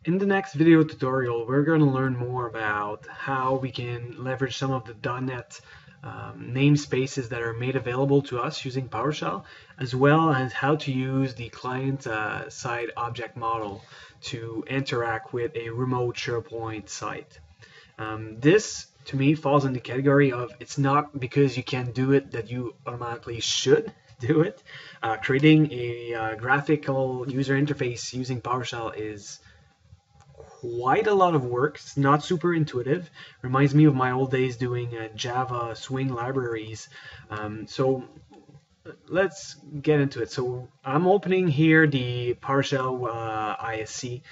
In the next video tutorial, we're going to learn more about how we can leverage some of the .NET namespaces that are made available to us using PowerShell, as well as how to use the client-side object model to interact with a remote SharePoint site. This, to me, falls in the category of it's not because you can do it that you automatically should do it. Creating a graphical user interface using PowerShell is quite a lot of work. It's not super intuitive. Reminds me of my old days doing Java Swing libraries. So let's get into it. So I'm opening here the PowerShell ISC,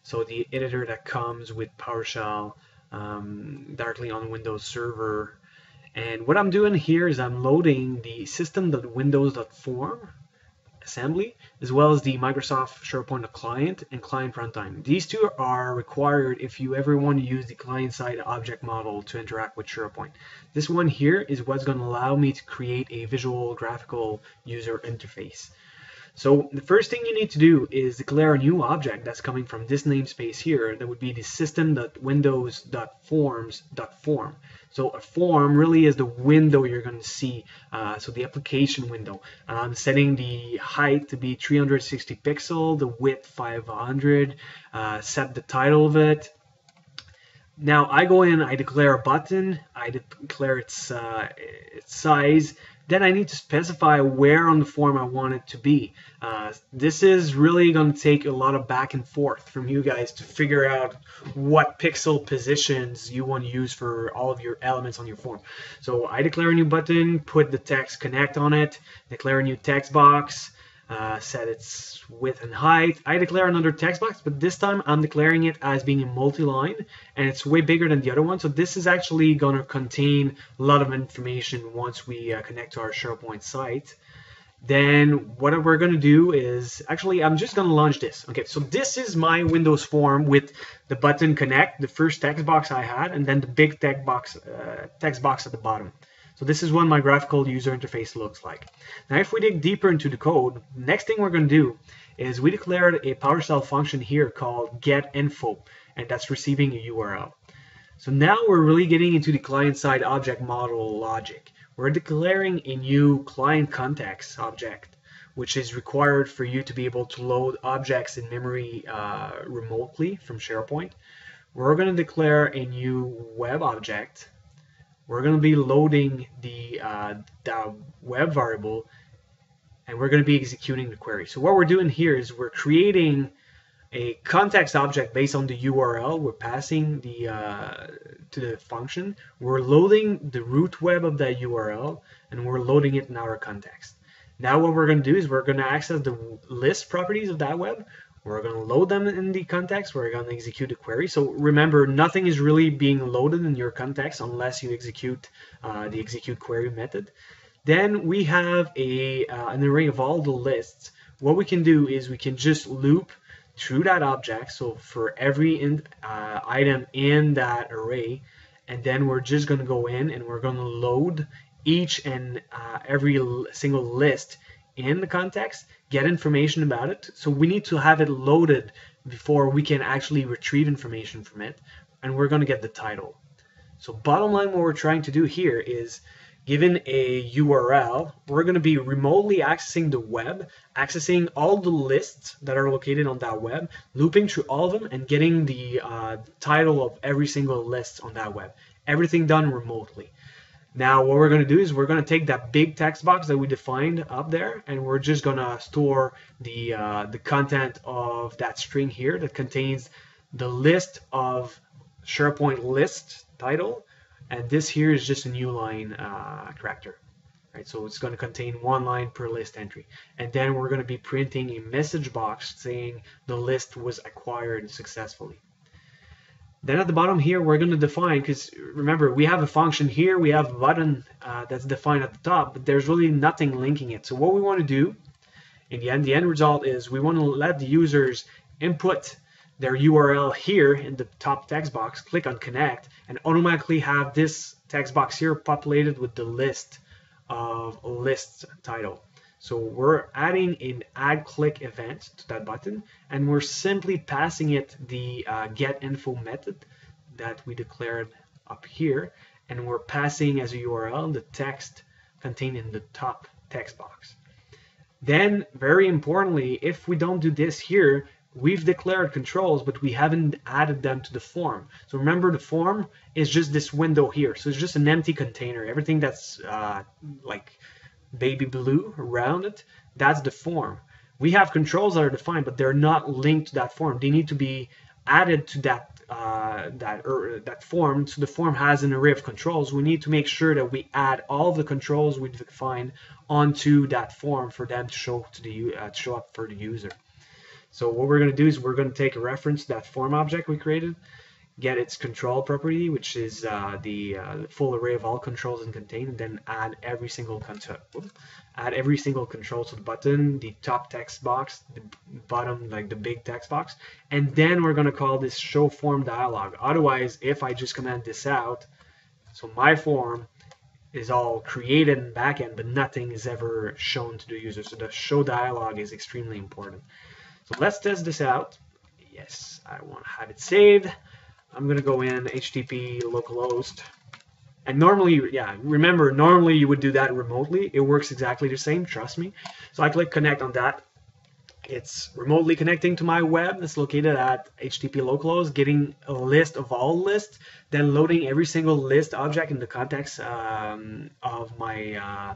so the editor that comes with PowerShell directly on Windows Server. And what I'm doing here is I'm loading the system.windows.form assembly, as well as the Microsoft SharePoint client and client runtime. These two are required if you ever want to use the client-side object model to interact with SharePoint. This one here is what's going to allow me to create a visual graphical user interface. So the first thing you need to do is declare a new object that's coming from this namespace here. That would be the system.windows.forms.form. So a form really is the window you're going to see, so the application window. I'm setting the height to be 360 pixels, the width 500, set the title of it. Now I go in, I declare a button, I declare its size. Then I need to specify where on the form I want it to be. This is really going to take a lot of back and forth from you guys to figure out what pixel positions you want to use for all of your elements on your form. So I declare a new button, put the text connect on it, declare a new text box, set its width and height. I declare another text box, but this time I'm declaring it as being a multi-line, and it's way bigger than the other one. So this is actually going to contain a lot of information once we connect to our SharePoint site. Then what we're going to do is, actually, I'm just going to launch this. Okay, so this is my Windows form with the button connect, the first text box I had, and then the big text box at the bottom. So this is what my graphical user interface looks like. Now if we dig deeper into the code, next thing we're going to do is we declared a PowerShell function here called getInfo, and that's receiving a URL. So now we're really getting into the client-side object model logic. We're declaring a new client context object, which is required for you to be able to load objects in memory remotely from SharePoint. We're going to declare a new web object. We're going to be loading the web variable, and we're going to be executing the query. So what we're doing here is we're creating a context object based on the URL we're passing to the function. We're loading the root web of that URL, and we're loading it in our context. Now what we're going to do is we're going to access the list properties of that web. We're going to load them in the context. We're going to execute a query. So remember, nothing is really being loaded in your context unless you execute the execute query method. Then we have an array of all the lists. What we can do is we can just loop through that object. So for every item in that array, and then we're just going to go in and we're going to load each and every single list in the context, get information about it. So we need to have it loaded before we can actually retrieve information from it, and we're going to get the title. So bottom line, what we're trying to do here is, given a URL, we're going to be remotely accessing the web, accessing all the lists that are located on that web, looping through all of them, and getting the title of every single list on that web. Everything done remotely. Now what we're going to do is we're going to take that big text box that we defined up there, and we're just going to store the content of that string here that contains the list of SharePoint list title, and this here is just a new line character. Right, so it's going to contain one line per list entry, and then we're going to be printing a message box saying the list was acquired successfully. Then at the bottom here, we're going to define, because remember, we have a function here, we have a button that's defined at the top, but there's really nothing linking it. So what we want to do, in the end result is we want to let the users input their URL here in the top text box, click on connect, and automatically have this text box here populated with the list of lists title. So we're adding an add click event to that button, and we're simply passing it the get info method that we declared up here, and we're passing as a URL the text contained in the top text box. Then, very importantly, if we don't do this here, we've declared controls, but we haven't added them to the form. So remember, the form is just this window here. So it's just an empty container. Everything that's like baby blue around it, that's the form. We have controls that are defined, but they're not linked to that form. They need to be added to that form. So the form has an array of controls. We need to make sure that we add all of the controls we've defined onto that form for them to show to the show up for the user. So what we're going to do is we're going to take a reference to that form object we created, get its control property, which is the full array of all controls it contains, and then add every single control to the button, the top text box, the bottom, like the big text box, and then we're going to call this show form dialog. Otherwise, if I just comment this out, so my form is all created in backend, but nothing is ever shown to the user. So the show dialog is extremely important. So let's test this out. Yes, I want to have it saved. I'm going to go in HTTP localhost. And normally, yeah, remember, normally you would do that remotely. It works exactly the same, trust me. So I click connect on that. It's remotely connecting to my web that's located at HTTP localhost, getting a list of all lists, then loading every single list object in the context of my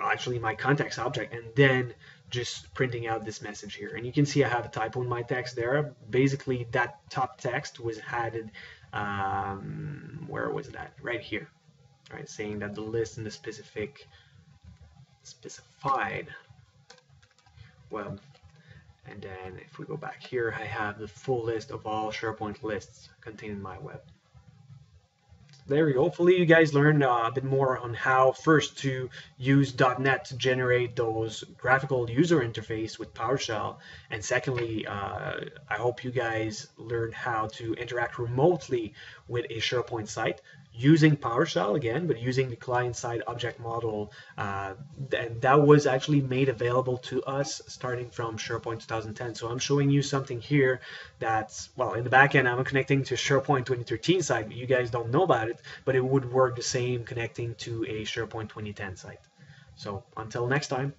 actually my context object, and then just printing out this message here. And you can see I have a typo in my text there. Basically, that top text was added, where was that? Right here, right? Saying that the list in the specified web. And then if we go back here, I have the full list of all SharePoint lists contained in my web. There we go. Hopefully you guys learned a bit more on how first to use .NET to generate those graphical user interface with PowerShell, and secondly, I hope you guys learned how to interact remotely with a SharePoint site using PowerShell again, but using the client-side object model that was actually made available to us starting from SharePoint 2010. So I'm showing you something here that's, well, in the back end I'm connecting to SharePoint 2013 site, but you guys don't know about it, but it would work the same connecting to a SharePoint 2010 site. So until next time.